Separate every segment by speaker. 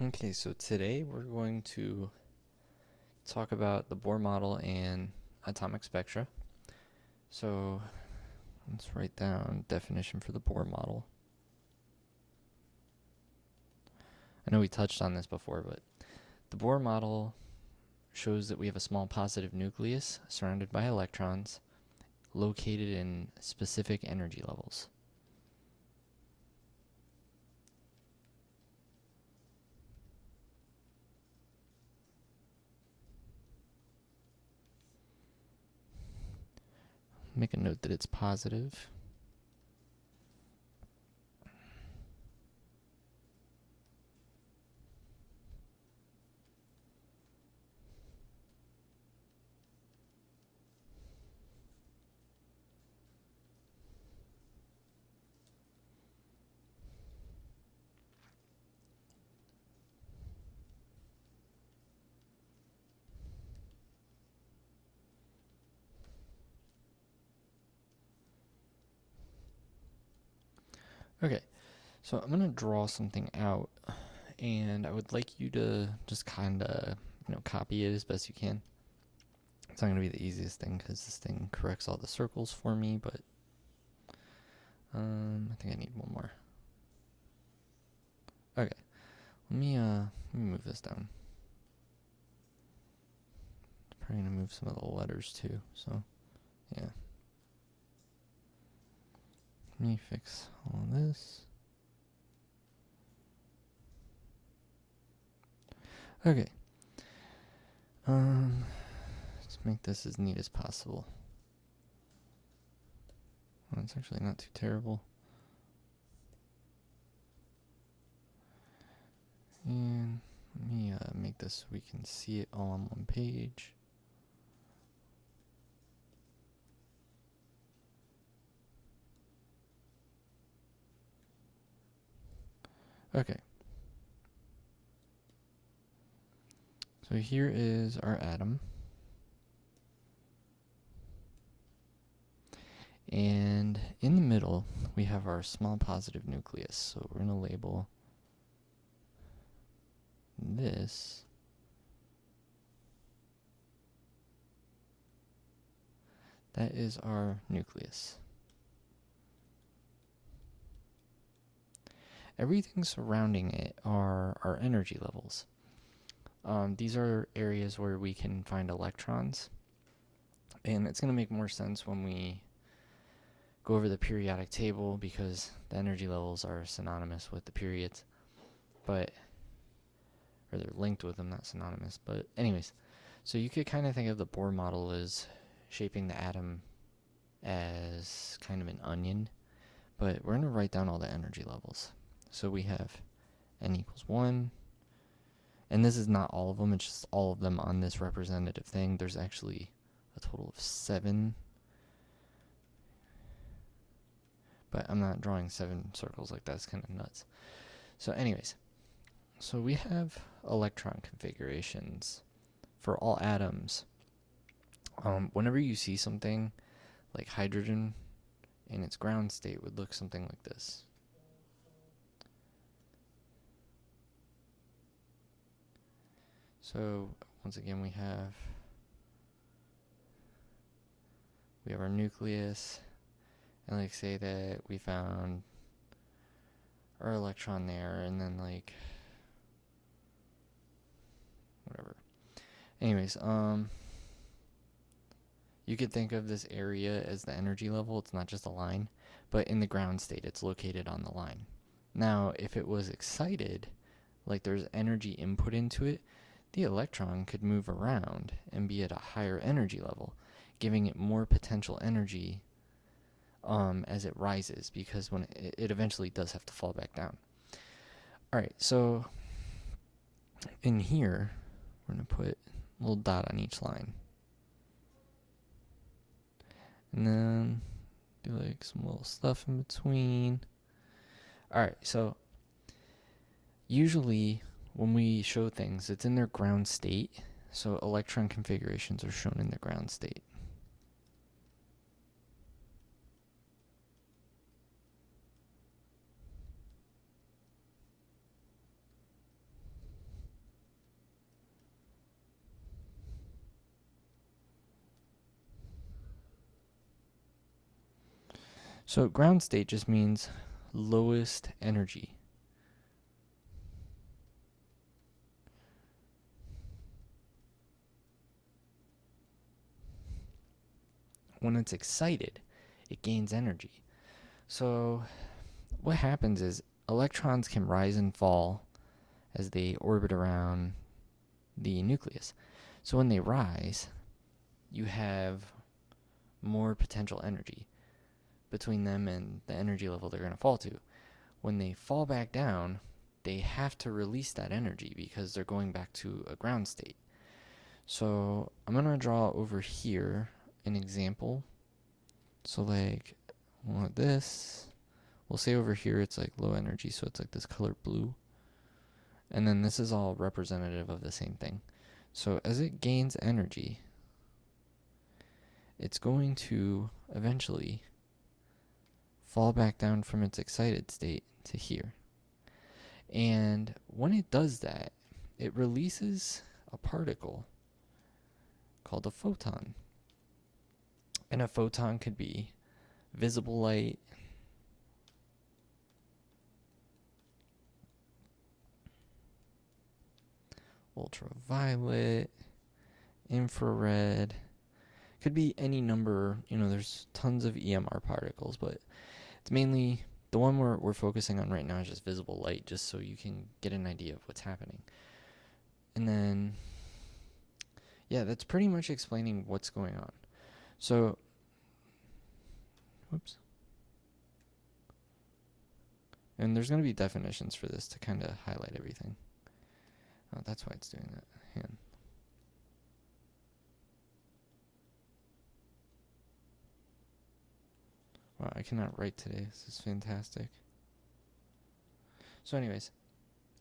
Speaker 1: Okay, so today we're going to talk about the Bohr model and atomic spectra. So let's write down definition for the Bohr model. I know we touched on this before, but the Bohr model shows that we have a small positive nucleus surrounded by electrons located in specific energy levels. Make a note that it's positive. Okay, so I'm going to draw something out, and I would like you to just kind of, copy it as best you can. It's not going to be the easiest thing because this thing corrects all the circles for me, but I think I need one more. Okay, let me move this down. Probably going to move some of the letters too, so yeah. Let me fix all this. Okay. Let's make this as neat as possible. Well, it's actually not too terrible. And let me make this so we can see it all on one page. Okay. So here is our atom. And in the middle, we have our small positive nucleus. So we're going to label this that is our nucleus. Everything surrounding it are our energy levels. These are areas where we can find electrons, and it's going to make more sense when we go over the periodic table because the energy levels are synonymous with the periods, or they're linked with them, not synonymous. But anyways, so you could kind of think of the Bohr model as shaping the atom as kind of an onion, but we're going to write down all the energy levels. So we have n equals 1, and this is not all of them, it's just all of them on this representative thing. There's actually a total of 7, but I'm not drawing 7 circles like that. It's kind of nuts. So anyways, so we have electron configurations for all atoms. Whenever you see something like hydrogen in its ground state would look something like this. So once again, we have our nucleus, and like say that we found our electron there, and then like whatever. Anyways, you could think of this area as the energy level. It's not just a line, but in the ground state, it's located on the line. Now, if it was excited, like there's energy input into it, the electron could move around and be at a higher energy level, giving it more potential energy as it rises, because when it eventually does have to fall back down. Alright, so in here, we're going to put a little dot on each line. And then do like some little stuff in between. Alright, so usually when we show things, it's in their ground state. So electron configurations are shown in their ground state. So ground state just means lowest energy. When it's excited, it gains energy. So what happens is electrons can rise and fall as they orbit around the nucleus. So when they rise, you have more potential energy between them and the energy level they're going to fall to. When they fall back down, they have to release that energy because they're going back to a ground state. So I'm going to draw over here an example. So like this, we'll say over here it's like low energy, so it's like this color blue. And then this is all representative of the same thing. So as it gains energy, it's going to eventually fall back down from its excited state to here. And when it does that, it releases a particle called a photon. And a photon could be visible light, ultraviolet, infrared. Could be any number. There's tons of EMR particles, but it's mainly the one we're focusing on right now is just visible light, just so you can get an idea of what's happening. And then, yeah, that's pretty much explaining what's going on. So, whoops. And there's going to be definitions for this to kind of highlight everything. Oh, that's why it's doing that. Hand. Wow, I cannot write today. This is fantastic. So anyways,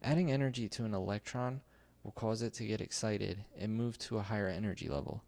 Speaker 1: adding energy to an electron will cause it to get excited and move to a higher energy level.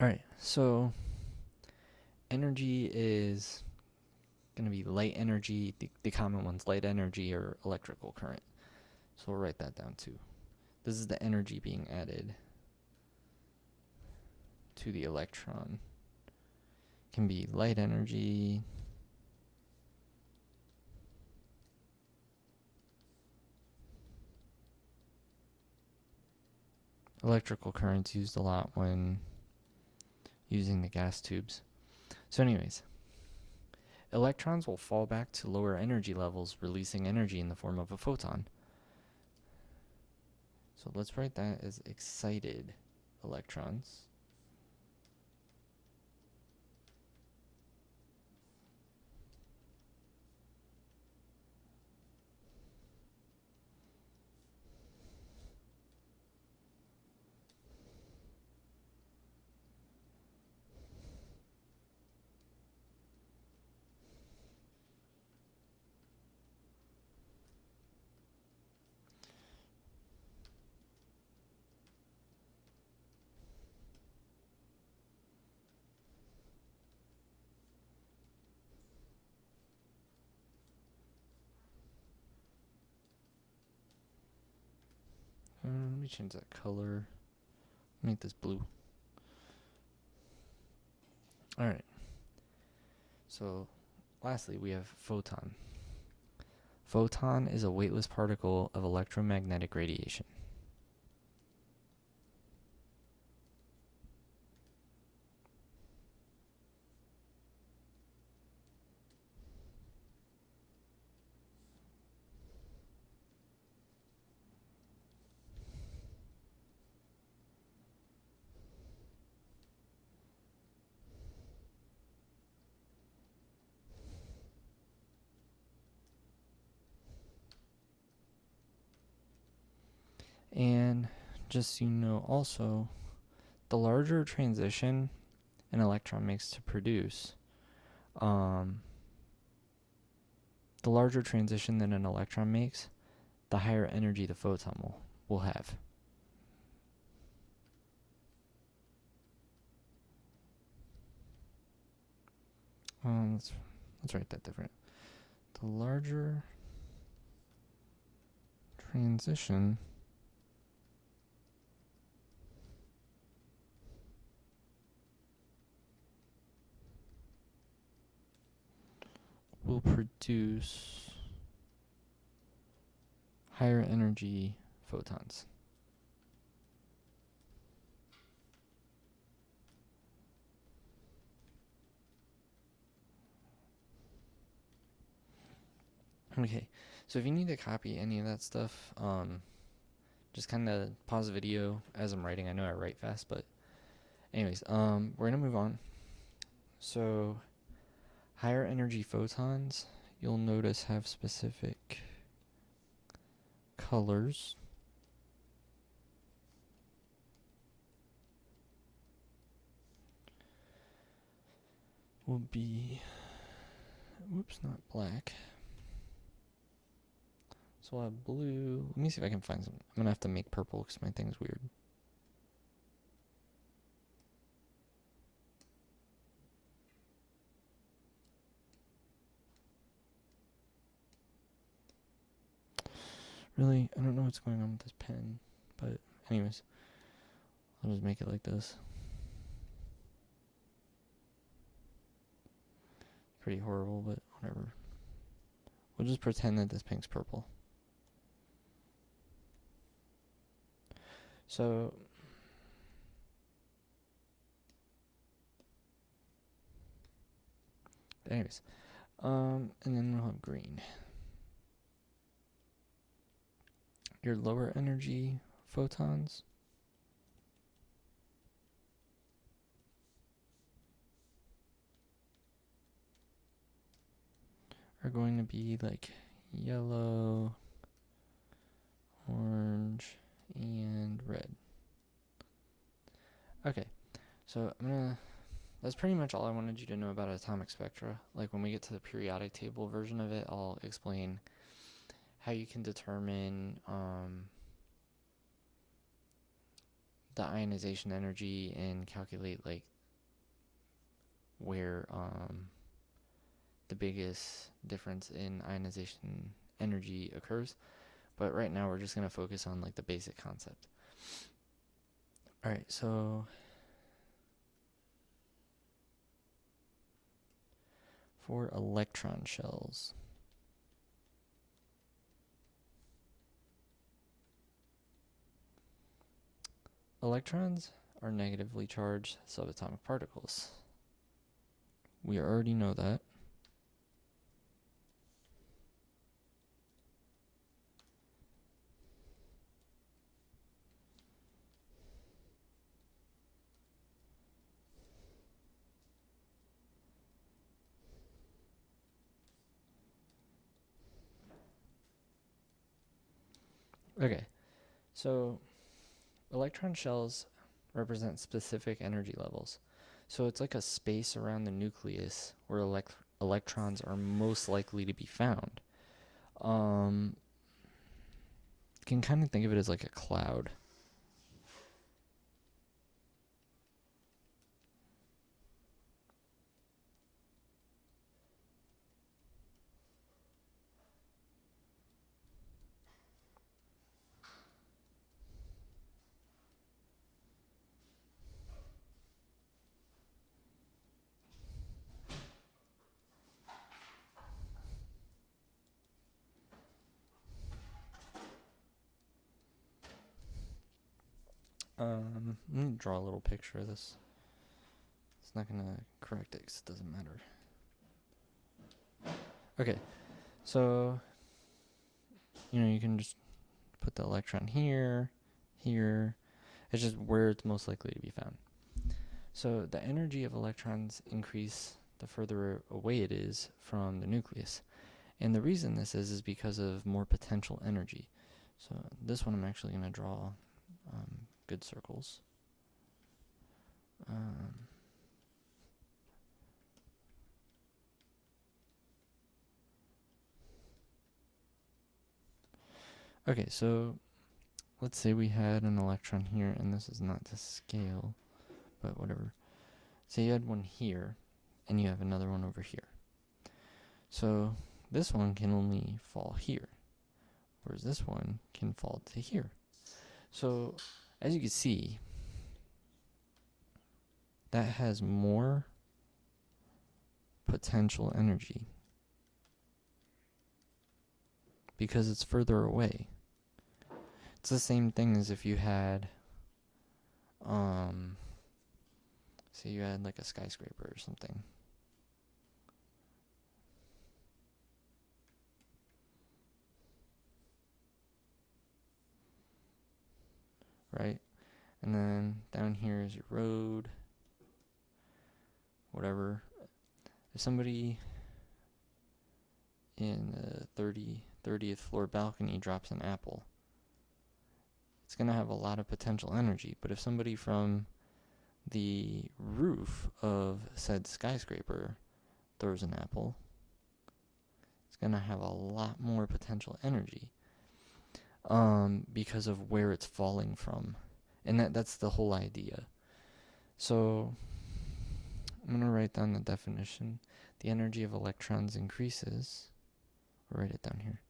Speaker 1: Alright, so energy is going to be light energy. The common one's light energy or electrical current. So we'll write that down too. This is the energy being added to the electron. It can be light energy, electrical current's used a lot when using the gas tubes. So anyways, electrons will fall back to lower energy levels, releasing energy in the form of a photon. So let's write that as excited electrons. Let me change that color. Make this blue. Alright. So, lastly, we have photon. Photon is a weightless particle of electromagnetic radiation. And just so you know also, the larger transition an electron makes to produce, the larger transition that an electron makes, the higher energy the photon will have. Let's write that different. The larger transition will produce higher energy photons. Okay, so if you need to copy any of that stuff, just kind of pause the video as I'm writing. I know I write fast, but anyways, we're gonna move on. So, higher energy photons, you'll notice, have specific colors. Will be, whoops, not black. So I'll have blue. Let me see if I can find some. I'm gonna have to make purple because my thing's weird. Really, I don't know what's going on with this pen, but anyways, I'll just make it like this. Pretty horrible, but whatever. We'll just pretend that this pink's purple. So, anyways, and then we'll have green. Your lower energy photons are going to be like yellow, orange, and red. Okay, so that's pretty much all I wanted you to know about atomic spectra. Like when we get to the periodic table version of it, I'll explain how you can determine the ionization energy and calculate like where the biggest difference in ionization energy occurs. But right now we're just going to focus on like the basic concept. Alright, so for electron shells, electrons are negatively charged subatomic particles. We already know that. Okay, so electron shells represent specific energy levels. So it's like a space around the nucleus where electrons are most likely to be found. You can kind of think of it as like a cloud. Let me draw a little picture of this. It's not gonna correct it because it doesn't matter. Okay, so you can just put the electron here, here. It's just where it's most likely to be found. So the energy of electrons increase the further away it is from the nucleus. And the reason this is because of more potential energy. So this one I'm actually going to draw good circles. Okay, so let's say we had an electron here, and this is not to scale, but whatever. Say you had one here, and you have another one over here. So this one can only fall here, whereas this one can fall to here. So as you can see, that has more potential energy because it's further away. It's the same thing as if you had, say you had like a skyscraper or something. Right? And then down here is your road, whatever. If somebody in the 30th floor balcony drops an apple, it's going to have a lot of potential energy. But if somebody from the roof of said skyscraper throws an apple, it's going to have a lot more potential energy because of where it's falling from. And that's the whole idea. So I'm going to write down the definition. The energy of electrons increases. I'll write it down here.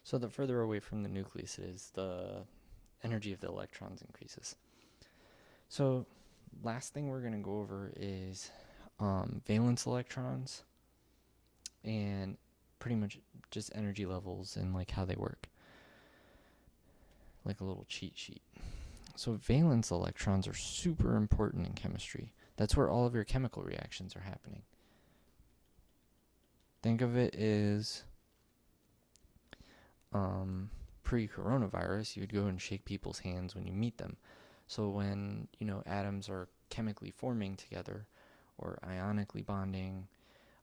Speaker 1: So the further away from the nucleus it is, the energy of the electrons increases. So last thing we're going to go over is valence electrons and pretty much just energy levels and like how they work. Like a little cheat sheet. So valence electrons are super important in chemistry. That's where all of your chemical reactions are happening. Think of it as pre-coronavirus, you would go and shake people's hands when you meet them. So when, atoms are chemically forming together or ionically bonding,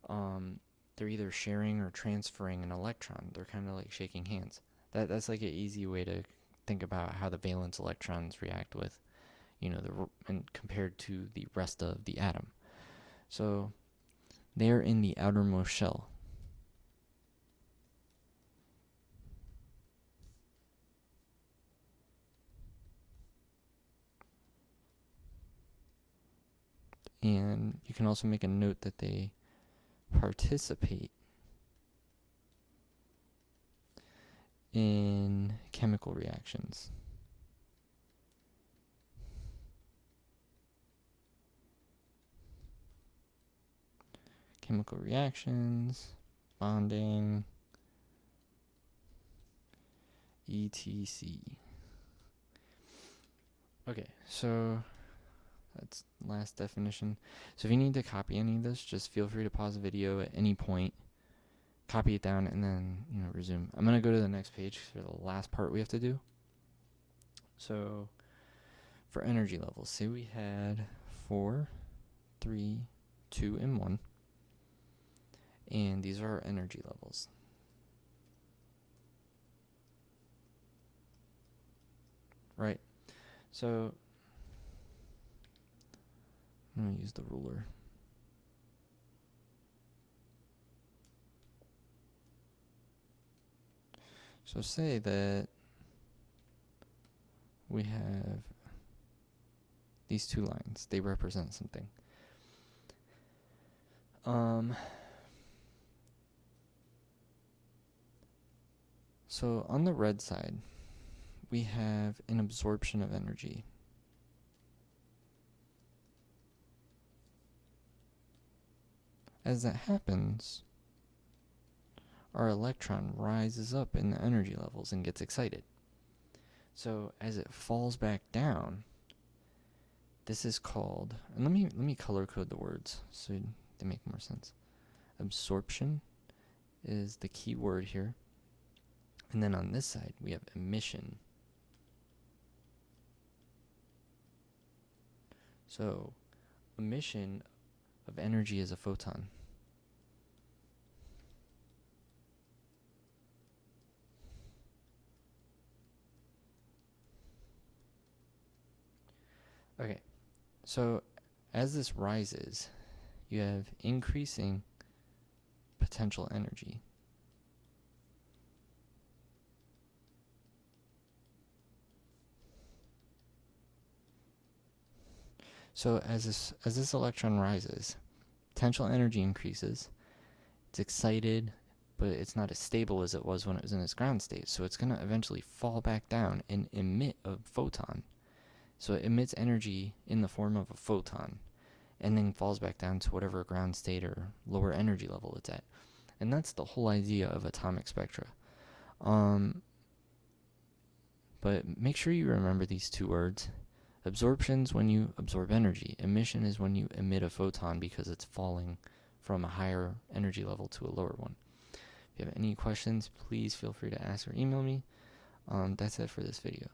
Speaker 1: they're either sharing or transferring an electron. They're kind of like shaking hands. That's like an easy way to think about how the valence electrons react with, and compared to the rest of the atom. So they're in the outermost shell. And you can also make a note that they participate in chemical reactions. Chemical reactions, bonding, etc. Okay, so that's the last definition. So if you need to copy any of this, just feel free to pause the video at any point, copy it down, and then resume. I'm going to go to the next page for the last part we have to do. So for energy levels, say we had 4, 3, 2, and 1. And these are our energy levels. Right. So I'm going to use the ruler. So say that we have these two lines. They represent something. So on the red side, we have an absorption of energy. As that happens, our electron rises up in the energy levels and gets excited. So as it falls back down, this is called, and let me color code the words so they make more sense. Absorption is the key word here. And then on this side, we have emission. So emission of energy is a photon. Okay, so as this rises, you have increasing potential energy. So as this electron rises, potential energy increases. It's excited, but it's not as stable as it was when it was in its ground state. So it's going to eventually fall back down and emit a photon. So it emits energy in the form of a photon and then falls back down to whatever ground state or lower energy level it's at. And that's the whole idea of atomic spectra. But make sure you remember these two words. Absorption is when you absorb energy. Emission is when you emit a photon because it's falling from a higher energy level to a lower one. If you have any questions, please feel free to ask or email me. That's it for this video.